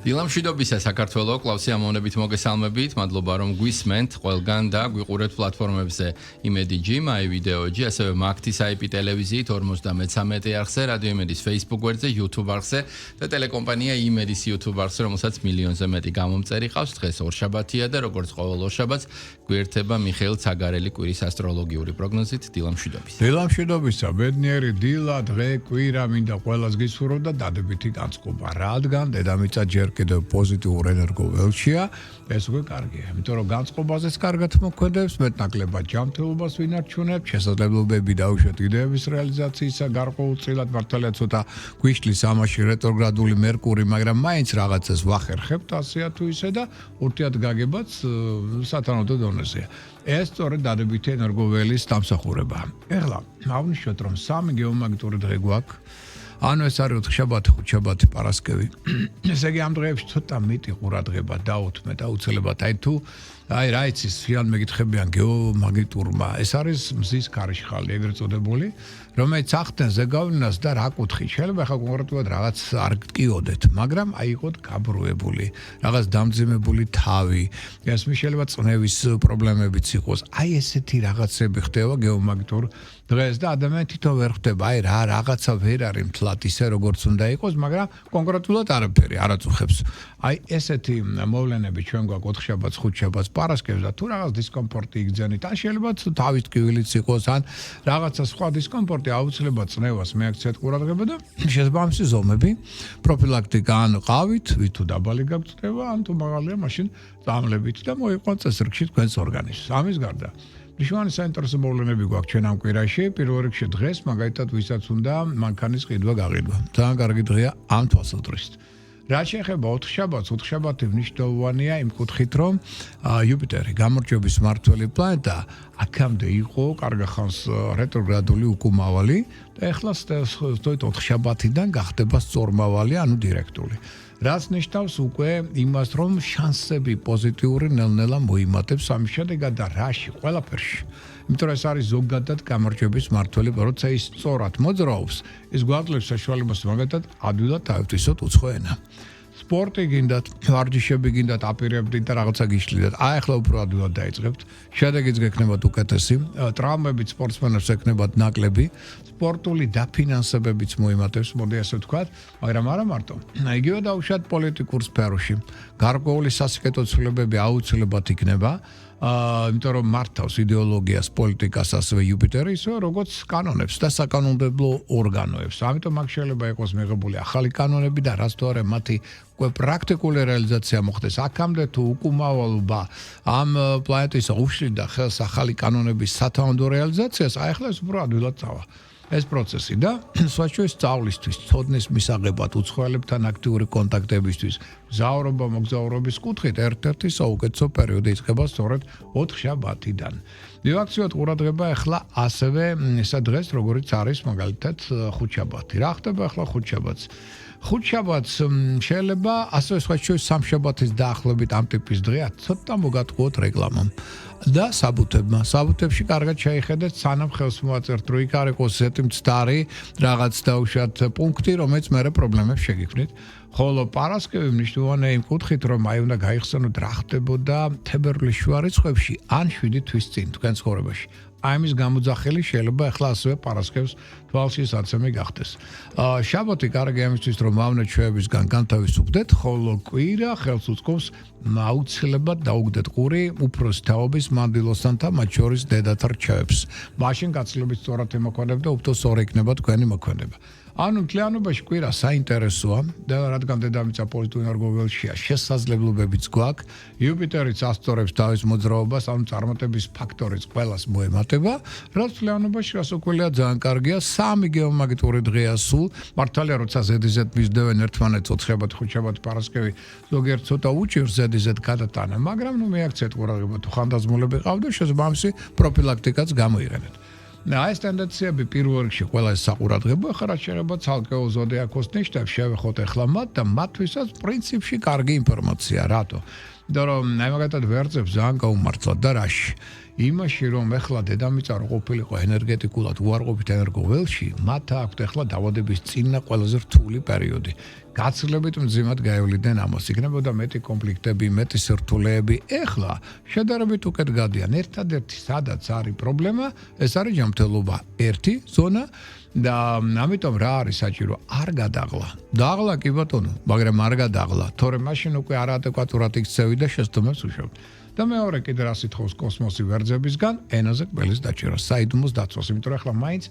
დილამშვიდობისა საქართველო, კლავსი ამოვნებით მოგესალმებით, მადლობა რომ გვისმენთ ყველგან და გვიყურებთ პლატფორმებზე იმედი ჯიმ, აი ვიდეოჯი, ასევე მაგთის IP ტელევიზიით 53 არხზე, რადიო იმედის Facebook გვერდზე, YouTube არხზე და ტელეკომპანია იმედის YouTube არხზე, რომელსაც მილიონზე მეტი გამომწერი ყავს. დღეს ორშაბათია და როგორც ყოველ ორშაბათს გვერდება მიხეილ ცაგარელი კვირის ასტროლოგიური პროგნოზით. დილამშვიდობისა. დილამშვიდობისა, ბედნიერი დილა, დღე, კვირა, მინდა ყველას გისურვო და დადებითი განწყობა. რადგან დედამიწა ჯერ კიდევ პოზიტიურ ენერგო ველშია, ეს უკვე კარგია. იმიტომ რომ განწყობაზეც კარგად მოქმედებს, მეტნაკლებად ჯანმრთელობას ვინარჩუნებთ, შესაძლებლობები დაუშვათ იდეების რეალიზაციისა, გარკვეულწილად მართალია ცოტა გვიშლის ამაში რეტროგრადული მერკური, მაგრამ მაინც რაღაცას ვახერხებთ ასეა თუ ისე და ურთიერთგაგებაც სათანადო დონეზეა. ეს სწორედ დადებითი ენერგოველის დამსახურებაა. ეხლა ავნიშნოთ რომ 3 გეომაგნიტური დღე გვაქვს. ანუ ეს არის ოთხშაბათი, ხუთშაბათი, პარასკევი. ესე იგი ამ დღეებში ცოტა მეტი ყურადღება დაუთმეთ აუცილებლად. აი რა იცის, ვიან მეკითხებიან გეომაგნიტურმა. ეს არის მზის ქარიშხალი, ეგრეთ წოდებული, რომელიც ახდენს ზეგავლენას და რა კუთხი. შეიძლება ხა კონკრეტულად რაღაც არ გკიოდეთ, მაგრამ აი იყოთ გაბრუებული, რაღაც დამძიმებული თავი. ეს შეიძლება წნევის პრობლემებიც იყოს. აი ესეთი რაღაცები ხდება გეომაგნიტურ დღეს და ადამიანი თვითონ ვერ ხვდება, აი რა რაღაცა ვერ არის მთლად ისე როგორც უნდა იყოს, მაგრამ კონკრეტულად არაფერი არ აწუხებს. აი ესეთი მოვლენები ჩვენ გვაქვს ოთხშაბათს, ხუთშაბათს, პარასკევს და თუ რაღაც დისკომფორტი იგრძენით, ან შეიძლება თავის ტკივილიც იყოს, ან რაღაცა სხვა დისკომფორტი, აუცილებლად წნევას მეაქციათ ყურადღება და შესაბამისი ზომები, პროფილაქტიკა ან ყავით, ვით თუ დაბალი გაქვთ წნევა, ან თუ მაღალია, მაშინ წამლებით და მოიყვანთ წესრიგში თქვენს ორგანიზმს. ამის გარდა მნიშვნელოვანი საინტერესო მოვლენები გვაქვს ჩვენ ამ კვირაში. პირველ რიგში დღეს მაგალითად ვისაც უნდა მანქანის ყიდვა გაყიდვა. ძალიან კარგი დღეა ამ თვალსაზრისით. რაც შეეხება ოთხშაბათი მნიშვნელოვანია იმ კუთხით, რომ იუპიტერი, გამარჯვების მმართველი პლანეტა, აქამდე იყო კარგახანს რეტროგრადული უკუმავალი და ეხლა სწორედ ოთხშაბათიდან გახდება სწორმავალი, ანუ დირექტული. რაც ნიშნავს უკვე იმას, რომ შანსები პოზიტიური ნელ-ნელა მოიმატებს ამის შედეგად და რაში, ყველაფერში. იმიტომ რომ ეს არის ზოგადად გამარჯვების მმართველი, როცა ის სწორად მოძრაობს, ის გვაძლევს საშუალებას მაგათად ადვილად დაევტვისოთ უცხო ენა. სპორტი გინდათ, ვარჯიშები გინდათ, აპირებდით და რაღაცა გიშლიდათ. აი ახლა უფრო ადვილად დაიწყებთ. შედეგიც გექნებათ უკეთესი, ტრავმებით სპორტსმენებს ეკნებათ ნაკლები, სპორტული დაფინანსებებიც მოიმატებს, მოდი ასე ვთქვათ, მაგრამ არა მარტო. იგივე დაუშვათ პოლიტიკურ სფეროში. გარკვეული სასიკეთო ცვლილებები აუცილებლად იქნება. იმიტომ რომ მართავს იდეოლოგიას, პოლიტიკას, ასევე იუპიტერი, ისე როგორც კანონებს და საკანონმდებლო ორგანოებს. ამიტომ აქ შეიძლება იყოს მიღებული ახალი კანონები და რაც თუ არა მათი უკვე პრაქტიკული რეალიზაცია მოხდეს. აქამდე თუ უკუმავალობა ამ პლანეტის უშლიდა ხელს ახალი კანონების სათანადო რეალიზაციას, აი ახლა ეს უფრო ადვილად წავა. ეს პროცესი და სხვაჩვეულის სწავლისთვის, ცოდნის მისაღებად, უცხოელებთან აქტიური კონტაქტებისთვის, მგზავრობა, მოგზაურობის კუთხით ერთ-ერთი საუკეთესო პერიოდი იწყება სწორედ ოთხშაბათიდან. მივაქციოთ ყურადღება ახლა ასევე ესა დღეს, როგორც არის მაგალითად ხუთშაბათი. რა ხდება ახლა ხუთშაბათს? ხუთშაბათს შეიძლება ასევე სხვაჩვეულის სამშაბათის დაახლოებით ამ ტიპის დღეა ცოტა მოგატყუოთ რეკლამამ. და საბუთებში კარგად შეიხედეთ, სანამ ხელს მოაწერთ, რომ იქ არ იყოს ზეთი მცდარი, რაღაც დაუშვათ პუნქტი, რომელიც მერე პრობლემებს შეგიქმნით. ხოლო პარასკევი მნიშვნელოვანია იმ კუთხით, რომ აი უნდა გაიხსენოთ რა ხდებოდა თებერვლის შუა რიცხვებში ან 7 თვის წინ თქვენ ცხოვრებაში. აი ამის გამოძახილი შეიძლება ახლა ასევე პარასკევს თვალში საცემი გახდეს. შაბათი კარგი ამისთვის, რომ მავნეჩვეებისგან განთავისუფლდეთ, ხოლო კვირა ხელს უწყობს აუცილებლად დაუგდეთ ყური უფროსი თაობის მანდილოსთან და მათ შორის დედათა რჩევებს. მაშინ გაცილებით სწორად ემოქმედება და უფრო სწორი იქნება თქვენი მოქმედება. ანუ მთლიანობაში კვირა საინტერესოა და რადგან დედამიწა პოზიტიურ ენერგოველშია, შესაძლებლობებიც გვაქვს. იუპიტერიც ასწორებს თავის მოძრაობას, ანუ წარმატების ფაქტორიც ყველას მოემატება, რაც მთლიანობაში გასაკვირია ძალიან კარგია. 3 გეომაგნიტური დღეა სულ. მართალია, როცა ზედიზედ მისდევენ ერთმანეთს ოთხშაბათი, ხუთშაბათი, პარასკევი, ზოგიერთ ცოტა უჭირს ზედიზედ გადატანა, მაგრამ მეაქციეთ ყურადღება თუ ხანდაზმულები ყავდა, შესაბამისი პროფილაქტიკაც გამოიყენეთ. აი ეს ტენდენციები პირველ რიგში ყველა საყურადღებო, ახლა რაც შეიძლება ცალკეულ ზოდიაქოს ნიშნებს შევეხოთ ახლა მათ და მათთვისაც პრინციპში კარგი ინფორმაცია, რატო? იმიტომ რომ აი მაგათად ვერძებს ძალიან გაუმართლად და რაში იმაში რომ ეხლა დედამიწა რო ყოფილიყო ენერგეტიკულად უარყოფით ენერგოველში მათ აქვთ ეხლა დაავადების წინა ყველაზე რთული პერიოდი გაცილებით მძიმად გაევლიდნენ ამას იქნებოდა მეტი კონფლიქტები მეტი სირთულეები ეხლა შედარებით უკეთ გადიან ერთადერთი სადაც არის პრობლემა ეს არის ჯანმრთელობა ერთი ზონა და ამიტომ რა არის საჭირო არ გადაღლა დაღლა კი ბატონო მაგრამ არ გადაღლა თორემ მაშინ უკვე არაადეკვატურად იქცევი და შეცდომებს უშევ და მეორე კიდე რა სიტყვის კოსმოსი ვერძებისგან ენაზე კბილის დაჭერა საიდუმლოს დაცვას იმიტომ რომ ახლა მაინც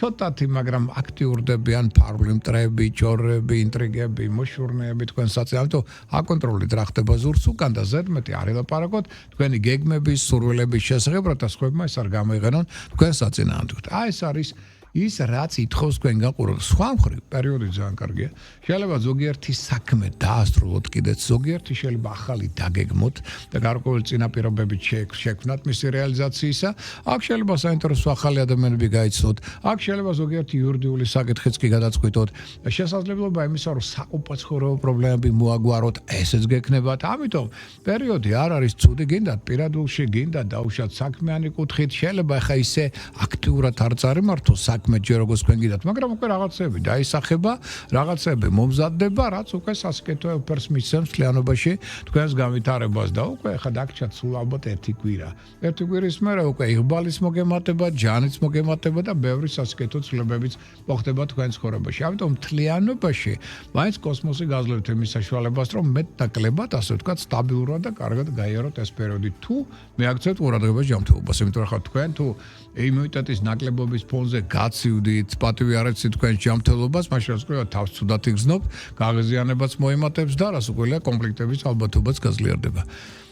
ცოტათი მაგრამ აქტიურდებიან ფარული მტრები, ჭორები, ინტრიგები, მოშურნეები თქვენ საწიალო აკონტროლით რა ხდება ზურს უკან და ზედმეტი არ ელაპარაკოთ თქვენი გეგმების, სურვილების შესახებ, რათა სხვებმა ეს არ გამოიყენონ თქვენ საწინააღმდეგოდ. აი ეს არის ის რაც ითხოვს თქვენ გაყუროთ სხვა მხრივ პერიოდი ძალიან კარგია შეიძლება ზოგიერთი საქმე დაასრულოთ კიდეც ზოგიერთი შეიძლება ახალი დაგეგმოთ და გარკვეული წინაპირობებით შექმნათ მისი რეალიზაციისა აქ შეიძლება საინტერესო ახალი ადამიანები გაიცნოთ აქ შეიძლება ზოგიერთი იურიდიული საკითხიც კი გადაწყვიტოთ შესაძლებლობა იმისა რომ საყოფაცხოვრებო პრობლემები მოაგვაროთ ესეც გექნებათ ამიტომ პერიოდი არ არის ცუდი გინდათ პირადულში გინდათ დაუშვათ საქმიანი კუთხით შეიძლება ახლა ისე აქტიურად არ წარიმართოს საქმე ჯერ როგორც თქვენ გიდათ, მაგრამ უკვე რაღაცები დაისახება, რაღაცები მომზადდება, რაც უკვე სასიკეთო ოფერს მისცემს თლიანობაში თქვენს განვითარებას და უკვე ხა დაგჭათ სულ ალბათ ერთი კვირა. ერთი კვირის მერე უკვე იღბალის მოგემატება, ჯანიც მოგემატება და ბევრი სასიკეთო ცვლილებებიც მოხდება თქვენ ცხოვრებაში. ამიტომ თლიანობაში მაინც კოსმოსი გაძლევთ იმის საშუალებას, რომ მეტნაკლებად, ასე ვთქვათ, სტაბილურად და კარგად გაიაროთ ეს პერიოდი. თუ მეაქცევთ ყურადღებას ჯანმრთელობას, იმიტომ რომ ხა თქვენ თუ იმუნიტეტის ნაკლებობის ფონზე გაცივდით, პატივი არ ეცით თქვენ ჯანმრთელობას, მაშინ რა თავს ცუდად იგზნობთ, გაღიზიანებაც მოემატებს და რას უყოლია კონფლიქტების ალბათობაც გაძლიერდება.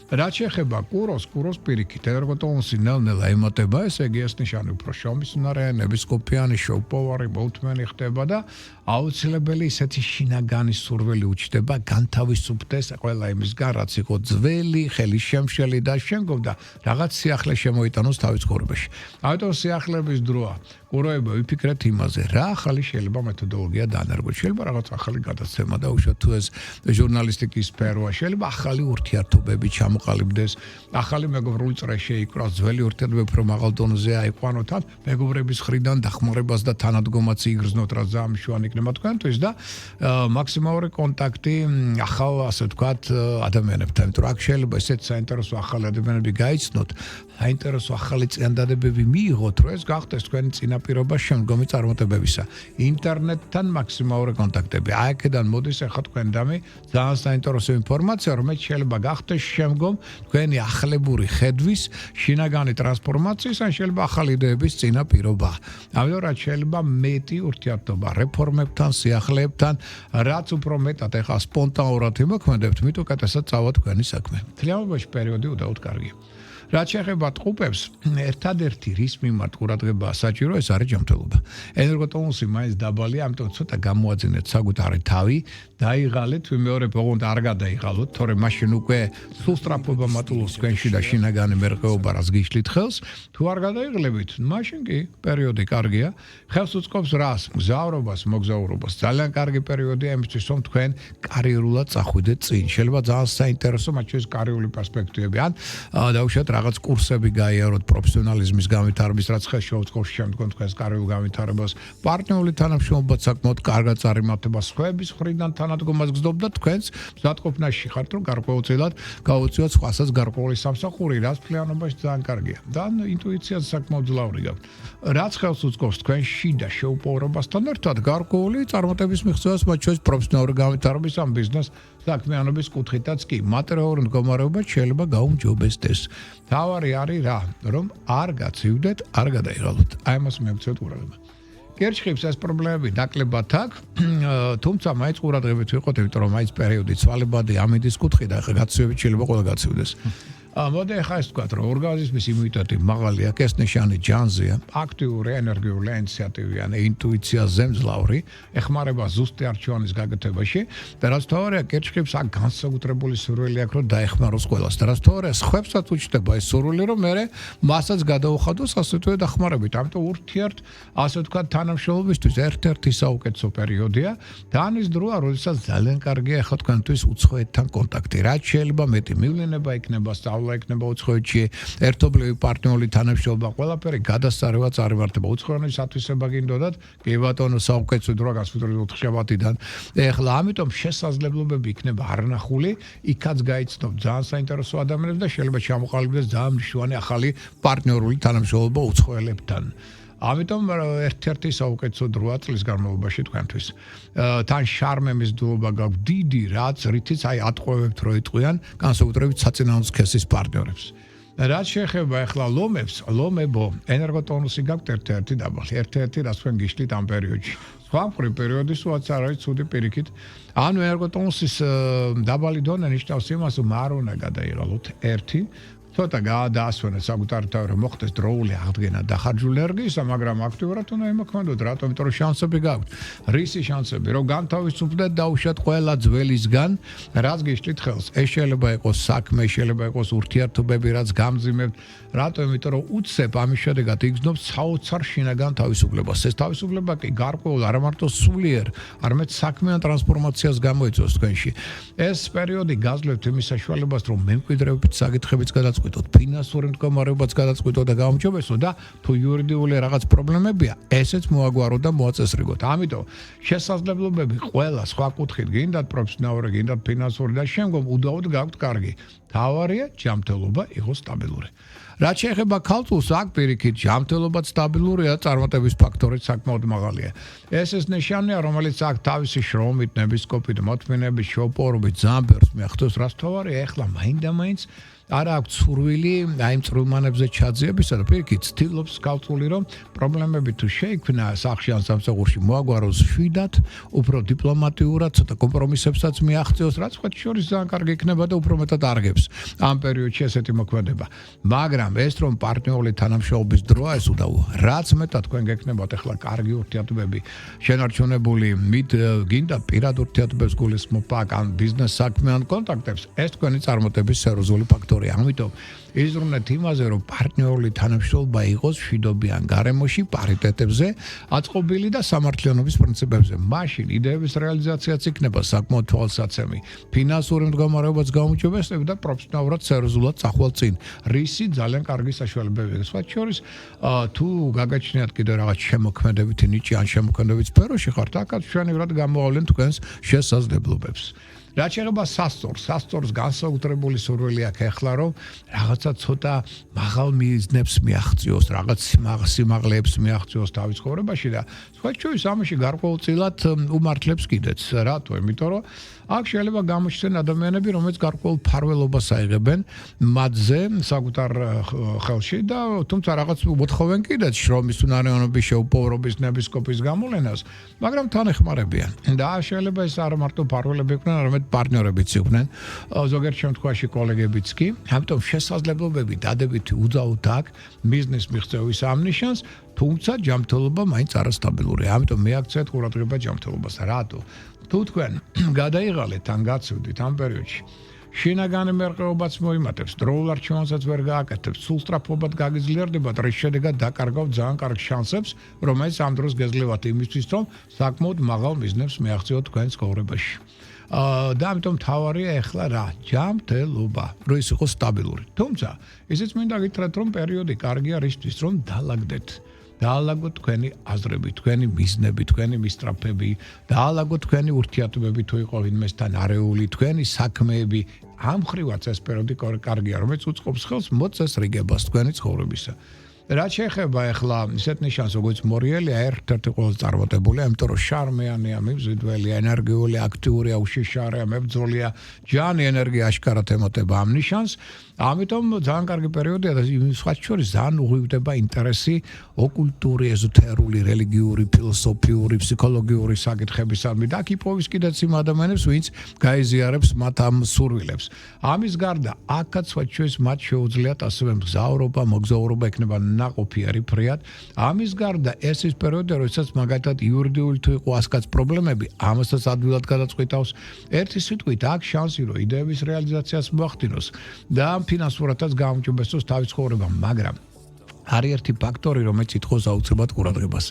რაც შეეხება კუროს პირიქით ენერგოტონუსი ნელ-ნელა ემატება, ესე იგი ეს ნიშანი უფრო შრომისუნარე, ნებისყოფიანი, შოუპოვარი, ბოლტმენი ხდება და აუცილებელი ისეთი შინაგანი სურვილი უჩნდება განთავისუფლდეს ყველა იმისგან, რაც იყო ძველი, ხელისშემშელი და შემდგომ და რაღაც სიახლე შემოიტანოს თავის ცხოვრებაში. ამიტომ სიახლეების დროა ყუროება ვიფიქრეთ იმაზე, რა ახალი შეიძლება მეთოდოლოგია დაანერგოთ. შეიძლება რაღაც ახალი გადაცემა და უშუალოდ თუ ეს ჟურნალისტიკის სფეროა, შეიძლება ახალი ურთიერთობები ჩამოყალიბდეს, ახალი მეგობრული წრე შეიკრას, ძველი ურთიერთობები უფრო მაღალ დონეზე აიყვანოთ, ან მეგობრების მხრიდან დახმარებას და თანადგომაც იგრძნოთ, რაც ძალიან მნიშვნელოვანი იქნება თქვენთვის და მაქსიმალური კონტაქტი ახალ, ასე ვთქვათ, ადამიანებთან, იმიტომ რომ აქ შეიძლება ესეც საინტერესო ახალი ადამიანები გაიცნოთ, საინტერესო ახალი წინადადებები მიიღოთ, რომ ეს გახდეს თქვენი წინაპირობა შემდგომი წარმატებებისა. ინტერნეტთან მაქსიმალური კონტაქტები. აი აქედან მოდის ახლა თქვენ დამი ძალიან საინტერესო ინფორმაცია, რომელიც შეიძლება გახდეს შემდგომ თქვენი ახლებური ხედვის, შინაგანი ტრანსფორმაციის, ან შეიძლება ახალი იდეების წინაპირობა. ამიტომ რაც შეიძლება მეტი ურთიერთობა რეფორმებთან, სიახლეებთან, რაც უფრო მეტად ახლა სპონტანურად იმოქმედებთ, მით უკეთესად წავა თქვენი საქმე. თლიანობაში პერიოდი უდაოდ კარგია. რაც შეეხება ტყუპებს, ერთადერთი რის მიმართ ყურადღება საჭირო ეს არის ჯანმრთელობა. ენერგოტონუსი მაინც დაბალია, ამიტომ ცოტა გამოაძინეთ საკუთარი თავი, დაიღალეთ, მეორებ ოღონდ არ გადაიღალოთ, თორემ მაშინ უკვე სულ სწრაფობა მატულობს თქვენში და შინაგანი მერყეობა რაც გიშლით ხელს, თუ არ გადაიღლებით, მაშინ კი პერიოდი კარგია. ხელს უწყობს რას? მგზავრობას, მოგზაურობას. ძალიან კარგი პერიოდია იმისთვის, რომ თქვენ კარიერულად წახვიდეთ წინ. შეიძლება ძალიან საინტერესო მათ შორის კარიერული პერსპექტივები ან დაუშვათ რაღაც კურსები გაიაროთ პროფესიონალიზმის განვითარების, რაც ხელს შეუწყობს შემდგომ თქვენს კარიერულ განვითარებას, პარტნიორული თანამშრომლობაც საკმაოდ კარგად წარიმართება, სხვების მხრიდან თანადგომას გზდობ და თქვენს მზადყოფნაში ხართ, რომ გარკვეულწილად გაუწიოთ სხვასაც გარკვეული სამსახური, რაც ფლიანობაში ძალიან კარგია. და ინტუიციაც საკმაოდ ძლავრი გაქვთ. რაც ხელს უწყობს თქვენ შიდა შეუპოვრობასთან ერთად გარკვეული წარმატების მიღწევას, მათ შორის პროფესიონალური განვითარების ან ბიზნეს საქმიანობის კუთხითაც კი მატერიალური მდგომარეობა შეიძლება გაუმჯობესდეს. თავარი არის რა, რომ არ გაცივდეთ, არ გადაიღალოთ. აი ამას მიაქცევთ ყურადღება. კერჩხიბს ეს პრობლემები ნაკლებად აქვს, თუმცა მაინც ყურადღებით ვიყოთ, იმიტომ რომ მაინც პერიოდი ცვალებადი ამინდის კუთხე და ხა გაცივებით შეიძლება ყველა გაცივდეს. მოდი ახლა ეს ვთქვათ, რომ ორგანიზმის იმუნიტეტი მაღალი აქვს, ეს ნიშანი ჯანზეა, აქტიური, ენერგიული, ინიციატივიანი, ინტუიცია ზემძლავრი, ეხმარება ზუსტი არჩევანის გაკეთებაში და რაც თავარია კერჩხებს აქ განსაკუთრებული სურვილი აქვს, რომ დაეხმაროს ყველას. და რაც თავარია სხვებსაც უჩნდება ეს სურვილი, რომ მე მასაც გადაუხადოს ასე თუ დახმარებით. ამიტომ ურთიერთ, ასე ვთქვათ, თანამშრომლობისთვის ერთ-ერთი საუკეთესო პერიოდია და ამის დროა, როდესაც ძალიან კარგია ახლა თქვენთვის უცხოეთთან კონტაქტი. რაც შეიძლება მეტი მივლენება იქნება, სწავლა იქნება უცხოეთში, ერთობლივი პარტნიორული თანამშრომლობა, ყველაფერი გადასარევად წარიმართება. უცხოენის ათვისება გინდოდათ, კი ბატონო, საუკეთესო დრო გასვიდროთ 4 შაბათიდან. ეხლა ამიტომ შესაძლებლობები იქნება არნახული, იქაც გაიცნობ ძალიან საინტერესო ადამიანებს და შეიძლება ჩამოყალიბდეს ძალიან მნიშვნელოვანი ახალი პარტნიორული თანამშრომლობა უცხოელებთან. ამიტომ ერთ-ერთი საუკეთესო დროა წლის განმავლობაში თქვენთვის. თან შარმემის დულობა გაქვს დიდი, რითიც ატყვევებთ რო იტყვიან განსაკუთრებით საწინააღმდეგო სქესის პარტნიორებს. რაც შეეხება ახლა ლომებო, ენერგოტონუსი გაქვთ ერთ-ერთი დაბალი. ერთ-ერთი რაც თქვენ გიშლით ამ პერიოდში. სხვა მხრივ პერიოდი სულაც არ არის ცუდი პირიქით. ანუ ენერგოტონუსის დაბალი დონე ნიშნავს იმას, რომ არ უნდა გადაიღალოთ ერთი ცოტა გადაასვენეთ საკუთარ თავი, რომ მოხდეს დროული აღდგენა დახარჯული ენერგიისა, მაგრამ აქტიურად უნდა იმოქმედოთ, რატომ? იმიტომ რომ შანსები გაქვთ. რისი შანსები? რომ განთავისუფლდეთ დაუშვათ ყველა ძველისგან, რაც გიშლით ხელს. ეს შეიძლება იყოს საქმე, შეიძლება იყოს ურთიერთობები, რაც გამძიმებთ. რატომ? იმიტომ რომ უცებ ამის შედეგად იგრძნობთ საოცარ შინაგან თავისუფლებას. ეს თავისუფლება კი გარკვეულ არ მარტო სულიერ, არამედ საქმიან ტრანსფორმაციას გამოიწვევს თქვენში. ეს პერიოდი გაძლევთ იმის საშუალებას, რომ მემკვიდრეობით საკითხებიც გადაწყვიტოთ, ფინანსური მდგომარეობაც გადაწყვიტოთ და გაუმჯობესოთ და თუ იურიდიული რაღაც პრობლემებია, ესეც მოაგვაროთ და მოაწესრიგოთ. ამიტომ შესაძლებლობები ყველა სხვა კუთხით გინდათ პროფესიონალური, გინდათ ფინანსური და შემდგომ უდაოდ გაქვთ კარგი. თავარია ჯანმრთელობა იყოს სტაბილური. რაც შეეხება ქალწულს, აქ პირიქით ჯანმრთელობა სტაბილურია, წარმატების ფაქტორიც საკმაოდ მაღალია. ეს ნიშანია, რომელიც აქ თავისი შრომით, ნებისკოპით, მოთმინებით, შოპორობით ძალიან ბევრს მიაღწევს, რაც თავარია ეხლა მაინდა-მაინც არ აქვს სურვილი აი იმ წვრილმანებზე ჩაძიებისა და პირიქით ცდილობს ქალწული, რომ პრობლემები თუ შეიქმნა სახში ან სამსახურში მოაგვაროს შვიდად, უფრო დიპლომატიურად, ცოტა კომპრომისებსაც მიაღწევს, რაც ხოთ შორის ძალიან კარგი იქნება და უფრო მეტად არგებს ამ პერიოდში ესეთი მოქმედება. მაგრამ ეს რომ პარტნიორული თანამშრომლობის დროა ეს უდავოა. რაც მეტად თქვენ გექნებათ ახლა კარგი ურთიერთობები, შენარჩუნებული მით გინდა პირად ურთიერთობებს გულისხმობა ან ბიზნეს საქმე ან კონტაქტებს, ეს თქვენი წარმატების სერიოზული ფაქტორია. ამიტომ იზრუნეთ იმაზე, რომ პარტნიორული თანამშრომლობა იყოს მშვიდობიან გარემოში, პარიტეტებზე, აწყობილი და სამართლიანობის პრინციპებზე. მაშინ იდეების რეალიზაციაც იქნება საკმაოდ თვალსაცემი, ფინანსური მდგომარეობაც გაუმჯობესდება და პროფესიონალურად სერიოზულად წახვალ წინ. რისი ძალიან კარგი საშუალებები აქვს. სხვა შორის, თუ გაგაჩნიათ კიდევ რაღაც შემოქმედებითი ნიჭი ან შემოქმედებით სფეროში ხართ, აქაც ჩვენივრად გამოავლენ თქვენს შესაძლებლობებს. რაც შეეხება სასწორს განსაკუთრებული სურვილი აქვს ახლა, რომ რაღაცა ცოტა მაღალ მიზნებს მიაღწიოს, რაღაც სიმაღლეებს მიაღწიოს თავის ცხოვრებაში და სხვა შორის ამაში გარკვეულწილად უმართლებს კიდეც. რატო? იმიტომ რომ აქ შეიძლება გამოჩნდნენ ადამიანები, რომელიც გარკვეულ ფარველობას აიღებენ მათზე საკუთარ ხელში და თუმცა რაღაც მოთხოვენ კიდეც შრომის უნარიანობის, შეუპოვრობის, ნებისკოპის გამოვლენას, მაგრამ თან ეხმარებიან. და შეიძლება ეს არ მარტო ფარველები იყვნენ, არამედ პარტნიორებიც იყვნენ, ზოგიერთ შემთხვევაში კოლეგებიც კი. ამიტომ შესაძლებლობები დადებითი უდაოდ აქვს ბიზნეს მიღწევის ამ ნიშანს, თუმცა ჯანმრთელობა მაინც არასტაბილურია. ამიტომ მეაქცევთ ყურადღება ჯანმრთელობას. რატო? თუ თქვენ გადაიღალეთ ან გაცივდით ამ პერიოდში, შინაგანი მერყეობაც მოიმატებს, დროულ არჩევანსაც ვერ გააკეთებთ, სულსწრაფობად გაგიძლიერდებათ, რის შედეგად დაკარგავთ ძალიან კარგ შანსებს, რომელიც ამ დროს გეძლევათ იმისთვის, რომ საკმაოდ მაღალ მიზნებს მიაღწიოთ თქვენ ცხოვრებაში. და ამიტომ თავარია ახლა რა? ჯანმრთელობა, რომ ის იყოს სტაბილური. თუმცა, ისიც მინდა გითხრათ, რომ პერიოდი კარგია რისთვის, რომ დაალაგდეთ. დაალაგოთ თქვენი აზრები, თქვენი მიზნები, თქვენი მისწრაფები, დაალაგოთ თქვენი ურთიერთობები თუ იყო ვინმესთან არეული, თქვენი საქმეები. ამ ხრივაც ეს პერიოდი კარგია, რომელიც უწყობს ხელს მოწესრიგებას თქვენი ცხოვრებისა. რაც შეეხება ახლა ისეთ ნიშანს როგორც მორიელია ერთ-ერთი ყველაზე წარმატებულია, იმიტომ რომ შარმიანია, მიბზიდველია, ენერგიული, აქტიურია, უშიშარია, მებრძოლია, ჯანი ენერგია აშკარად ემატება ამ ნიშანს. ამიტომ ძალიან კარგი პერიოდია და სხვა შორის ძალიან უღვივდება ინტერესი ოკულტური, ეზოთერული, რელიგიური, ფილოსოფიური, ფსიქოლოგიური საკითხებისადმი და აქ იპოვის კიდეც იმ ადამიანებს, ვინც გაიზიარებს მათ ამ სურვილებს. ამის გარდა, აქაც სხვა შორის მათ შეუძლიათ ასევე მგზავრობა, მოგზაურობა იქნება ნაყოფიერი ფრიად. ამის გარდა, ეს ის პერიოდია, როდესაც მაგალითად იურიდიული თუ იყო ასკაც პრობლემები, ამასაც ადვილად გადაწყვეტავს. ერთი სიტყვით, აქ შანსი რომ იდეების რეალიზაციას მოახდინოს და ფინანსურადაც გაამჭობესოს თავის ცხოვრება, მაგრამ არის ერთი ფაქტორი, რომელიც ითხოვს აუცილებლად ყურადღებას.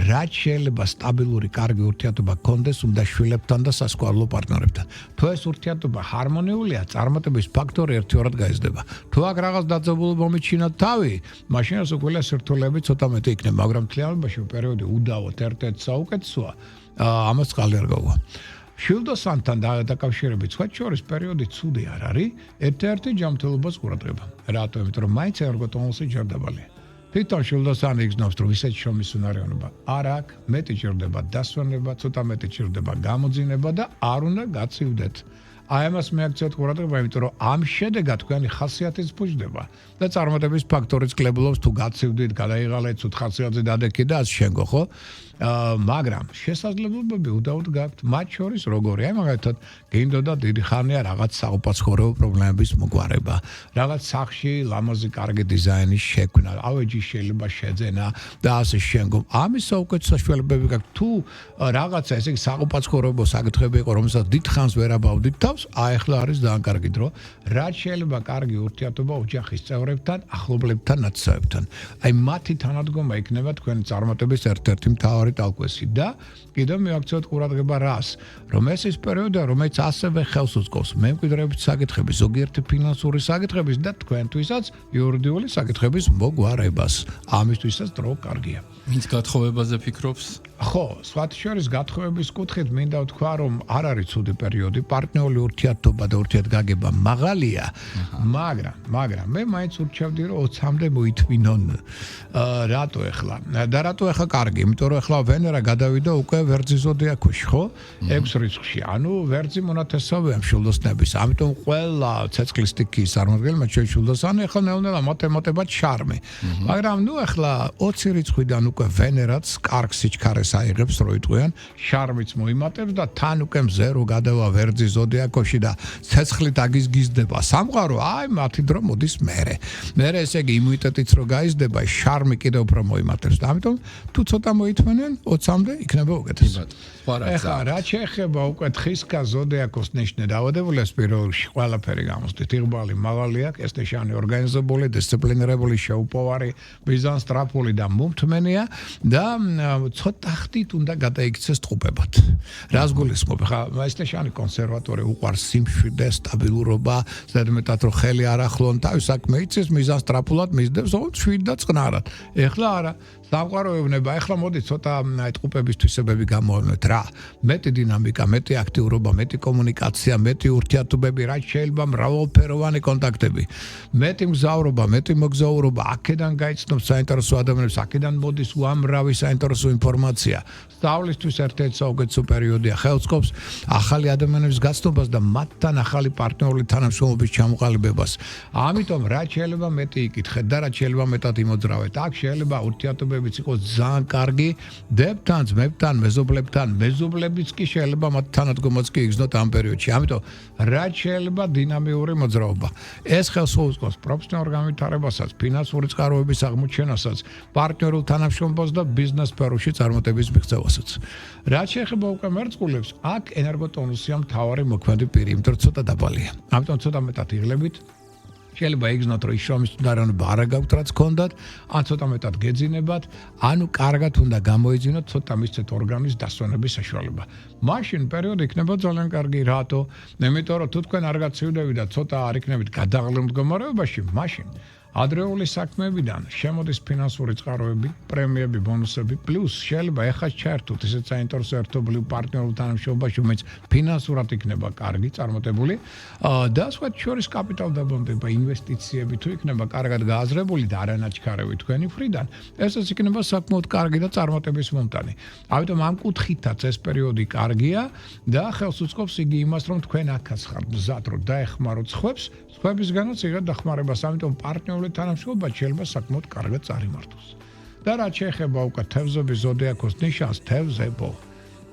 რაც შეიძლება სტაბილური, კარგი ურთიერთობა გქონდეს უნდა შვილებთან და სასქესო პარტნიორებთან. თუ ეს ურთიერთობა ჰარმონიულია, წარმატების ფაქტორი ერთიორად გაიზრდება. თუ აქ რაღაც დაძაბულობა მიჩინოთ თავი, მაშინ ეს უკვე სირთულეები ცოტა მეტი იქნება, მაგრამ მთლიანობაში პერიოდი უდავოდ ერთ-ერთ საუკეთესოა, ამას წყალი არ გაუვა. შილდოსანთან დაკავშირებით სხვა შორის პერიოდი ცუდი არ არის, ერთ-ერთი ჯანმრთელობას ყურადღება. რატო? იმიტომ რომ მაინც ერგოტონუსი ჯერდებალია. თვითონ შილდოსანი იგრძნობს, რომ ისეთი შრომის უნარიანობა არ აქვს, მეტი ჭირდება დასვენება, ცოტა მეტი ჭირდება გამოძინება და არ უნდა გაცივდეთ. აი ამას მეაქცევთ ყურადღება, იმიტომ რომ ამ შედეგად თქვენი ხასიათიც ფუჭდება და წარმატების ფაქტორიც კლებულობს თუ გაცივდით, გადაიღალეთ, ცუდ ხასიათზე დადექით და ასე შემდგომ, ხო? მაგრამ შესაძლებლობები უდაოდ გაქვთ, მათ შორის როგორია, მაგალითად, გინდოდა დიდი ხანია რაღაც საყოფაცხოვრებო პრობლემების მოგვარება, რაღაც სახში ლამაზი კარგი დიზაინის შექმნა, ავეჯი შეიძლება შეძენა და ასე შემდგომ. ამის საუკეთესო საშუალებები გაქვთ, თუ რაღაცა ესე იგი საყოფაცხოვრებო საკითხები იყო, რომელსაც დიდხანს ვერ აბავდით თავს, ახლა არის ძალიან კარგი დრო, რაც შეიძლება კარგი ურთიერთობა ოჯახის წევრებთან, ახლობლებთან, ნაცნობებთან. აი მათი თანადგომა იქნება თქვენი წარმატების ერთ-ერთი მთავარი ტალკვესი და კიდევ მიაქცევთ ყურადღება რას, რომ ეს ის პერიოდია, რომელიც ასევე ხელს უწყობს მემკვიდრეობის საკითხების, ზოგიერთი ფინანსური საკითხების და თქვენთვისაც იურიდიული საკითხების მოგვარებას. ამისთვისაც დრო კარგია. ვინც გათხოვებაზე ფიქრობს? ხო, სხვათა შორის გათხოვების კუთხით მინდა ვთქვა, რომ არ არის ცუდი პერიოდი, პარტნიორული ურთიერთობა და ურთიერთგაგება მაღალია, მაგრამ მე მაინც ურჩევდი, რომ 20-მდე მოითმინონ. რატო ახლა? და რატო ახლა კარგი? იმიტომ რომ ახლა ვენერა გადავიდა უკვე ვერძის ზოდიაქოში, ხო? 6 რიცხვში. ანუ ვერძი მონათესავეა მშვილდოსნების. ამიტომ ყველა ცეცხლის სტიქიის წარმომადგენელმა შეშვილდოსანი ახლა ნელ-ნელა მათემატიკად შარმი. მაგრამ ნუ ახლა 20 რიცხვიდან უკვე ვენერაც კარგ სიჩქარეს აიღებს როიტყვიან, შარმიც მოიმატებს და თან უკვე მზე რო გადავა ვერძის ზოდიაქოში და ცეცხლით აგიზგიზდება სამყარო, აი მათი დრო მოდის მერე. მერე ესე იგი იმუნიტეტიც რო გაიზრდება, შარმი კიდევ უფრო მოიმატებს და ამიტომ თუ ცოტა მოითმენენ 20-მდე იქნება უკეთესი. ეხლა რაც შეეხება უკვე თხისკა ზოდიაქოს ნიშნე დაავადებული სპირალში ყველაფერი გამოსდით. იღბალი მაღალი აქვს, ეს ნიშანი ორგანიზებული, დისციპლინირებული, შეუპოვარი, ბიზანსტრაფული და მომთმენია და ცოტა ხდით უნდა გადაიქცეს ტყუპებად. რას გულისხმობ? ხა ეს ნიშანი კონსერვატორი უყვარს სიმშვიდე, სტაბილურობა, ზედმეტად რომ ხელი არ ახლონ თავის საქმე იცის, მიზანსტრაფულად მისდევს, შვიდ და წყნარად. ეხლა არა სამყაროებნება, ახლა მოდი ცოტა ტყუპების თვისებები გამოვავნოთ რა. მეტი დინამიკა, მეტი აქტიურობა, მეტი კომუნიკაცია, მეტი ურთიერთობები, რაც შეიძლება მრავალფეროვანი კონტაქტები. მეტი მგზავრობა, მეტი მოგზაურობა, აქედან გაიცნობს საინტერესო ადამიანებს, აქედან მოდის უამრავი საინტერესო ინფორმაცია. სწავლისთვის ერთ-ერთი საუკეთესო პერიოდია, ხელს ყოფს ახალი ადამიანების გაცნობას და მათთან ახალი პარტნიორული თანამშრომლობის ჩამოყალიბებას. ამიტომ რაც შეიძლება მეტი იკითხეთ და რაც შეიძლება მეტად იმოძრავეთ. აქ შეიძლება ურთიერთობებიც იყოს ძალიან კარგი, დებთან, ძმებთან, მეზობლებთან, მეზობლებიც კი შეიძლება მათ თანადგომაც კი იგრძნოთ ამ პერიოდში. ამიტომ რაც შეიძლება დინამიური მოძრაობა. ეს ხელს უწყობს პროფესიონალურ განვითარებასაც, ფინანსური წყაროების აღმოჩენასაც, პარტნიორულ თანამშრომლობას და ბიზნეს სფეროში წარმატების მიღწევასაც. რაც შეეხება უკვე მერწყულებს, აქ ენერგოტონუსია მთავარი მოქმედი პირი, იმიტომ რომ ცოტა დაბალია. ამიტომ ცოტა მეტად იღლებით. შეიძლება იგრძნოთ, რომ ის შრომის უნარიანობა არ გაქვთ, რაც გქონდათ, ან ცოტა მეტად გეძინებათ, ანუ კარგად უნდა გამოიძინოთ, ცოტა მისცეთ ორგანიზმის დასვენების საშუალება. მაშინ პერიოდი იქნება ძალიან კარგი, რატო? იმიტომ რომ თუ თქვენ არ გაცივდებით და ცოტა არ იქნებით გადაღლილ მდგომარეობაში, მაშინ ადრეული საქმეებიდან შემოდის ფინანსური წყაროები, პრემიები, ბონუსები, პლუს შეიძლება ეხლა ჩაერთოთ ისეთ საინტერესო ერთობლივ პარტნიორულ თანამშრომლობაში, რომელიც ფინანსურად იქნება კარგი, წარმატებული და სხვა შორის კაპიტალდაბანდება, ინვესტიციები თუ იქნება კარგად გააზრებული და არანაჩქარევი თქვენი მხრიდან, ესეც იქნება საკმაოდ კარგი და წარმატების მომტანი. ამიტომ ამ კუთხითაც ეს პერიოდი კარგია და ხელს უწყობს იგი იმას, რომ თქვენ აქაც ხართ მზად, რომ დაეხმაროთ სხვებისგანაც იღებთ დახმარებას, ამიტომ პარტნიორული თანამშრომლობა შეიძლება საკმაოდ კარგად წარიმართოს. და რაც შეეხება უკვე თევზების ზოდიაქოს ნიშანს, თევზებო,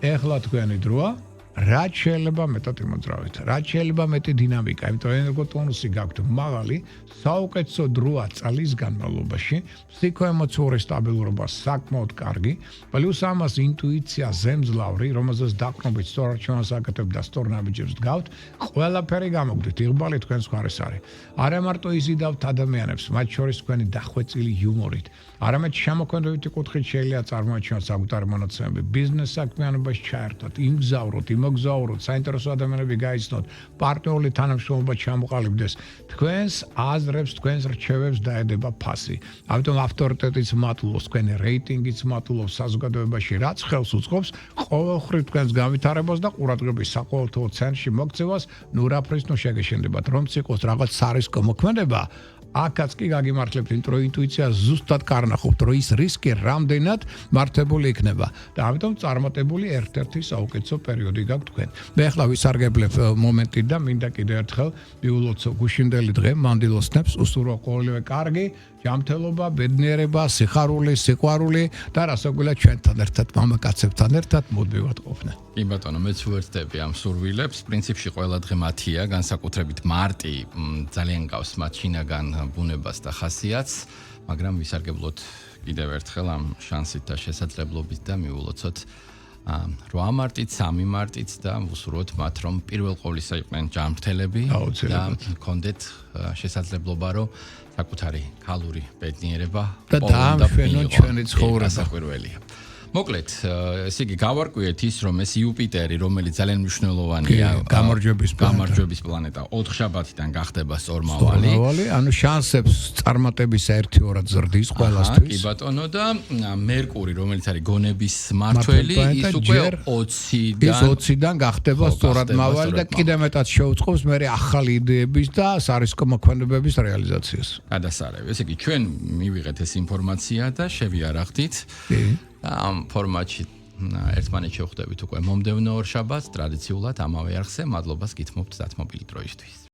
ეხლა თქვენი დროა, რაც შეიძლება მეტად იმოძრავეთ, რაც შეიძლება მეტი დინამიკა, იმიტომ ენერგოტონუსი გაქვთ მაღალი, საუკეთესო დროა წლის განმავლობაში, ფსიქოემოციური სტაბილურობა საკმაოდ კარგი, პლუს ამას ინტუიცია ზემძლავრი, რომელზეც დაყრდნობით სწორ არჩევანს აკეთებთ და სწორ ნაბიჯებს დგავთ, ყველაფერი გამოგდით, იღბალი თქვენს მხარეს არის. არა მარტო იზიდავთ ადამიანებს, მათ შორის თქვენი დახვეწილი იუმორით, არამედ შემოქმედებითი კუთხით შეიძლება წარმოაჩინოთ საკუთარი მონაცემები, ბიზნეს საქმიანობაში ჩაერთოთ, იმგზავროთ, მოგზაუროთ, საინტერესო ადამიანები გაიცნოთ, პარტნიორული თანამშრომლობა ჩამოყალიბდეს, თქვენს აზრებს, თქვენს რჩევებს დაედება ფასი. ამიტომ ავტორიტეტიც მატულობს, თქვენი რეიტინგიც მატულობს საზოგადოებაში, რაც ხელს უწყობს ყოველხრივ თქვენს განვითარებას და ყურადღების საყოველთაო ცენტრში მოქცევას, ნუ რაფრის ნუ შეგეშინდებათ, რომც იყოს რაღაც სარისკო მოქმედება, აქაც კი გაგიმართლებთ, იმიტომ რომ ინტუიცია ზუსტად კარნახობთ, რომ ის რისკი რამდენად მართებული იქნება და ამიტომ წარმატებული ერთ-ერთი საუკეთესო პერიოდი გაქვთ თქვენ. მე ახლა ვისარგებლებ მომენტით და მინდა კიდევ ერთხელ მიულოცო გუშინდელი დღე მანდილოსნებს, უსურვო ყოველივე კარგი, ჯანმრთელობა, ბედნიერება, სიხარული, სიყვარული და რასაკვირველია ჩვენთან ერთად, მამაკაცებთან ერთად მოდმევად ყოფნა. კი ბატონო, მეც ვუერთდები ამ სურვილებს. პრინციპში ყველა დღე მათია, განსაკუთრებით მარტი ძალიან გავს მათ შინაგან ბუნებას და ხასიათს, მაგრამ ვისარგებლოთ კიდევ ერთხელ ამ შანსით და შესაძლებლობით და მიულოცოთ 8 მარტით, 3 მარტით და ვუსურვოთ მათ, რომ პირველ ყოვლისა იყვნენ ჯანმრთელები და ჰქონდეთ შესაძლებლობა, რომ საკუთარი ქალური ბედნიერება და დაამშვენოთ ჩვენი ცხოვრება. ასაკვირველია. მოკლედ, ესე იგი გავარკვიეთ ის, რომ ეს იუპიტერი, რომელიც ძალიან მნიშვნელოვანია, გამარჯვების პლანეტა, 4 შაბათიდან გახდება სწორმავალი. ანუ შანსებს წარმატების 1-2 ზრდის ყველასთვის. კი ბატონო და მერკური, რომელიც არის გონების მმართველი, ის უკვე 20-დან გახდება სწორადმავალი და კიდევ მეტად შეუწყობს მე ახალი იდეების და სარისკო მოქმედებების რეალიზაციას. გადასარევი. ესე იგი ჩვენ მივიღეთ ეს ინფორმაცია და შევიარაღდით. ამ ფორმატში ერთმანეთს შევხვდებით უკვე მომდევნო ორ შაბათს ტრადიციულად ამავე არხზე. მადლობას გითმობთ დათმობილი დროისთვის.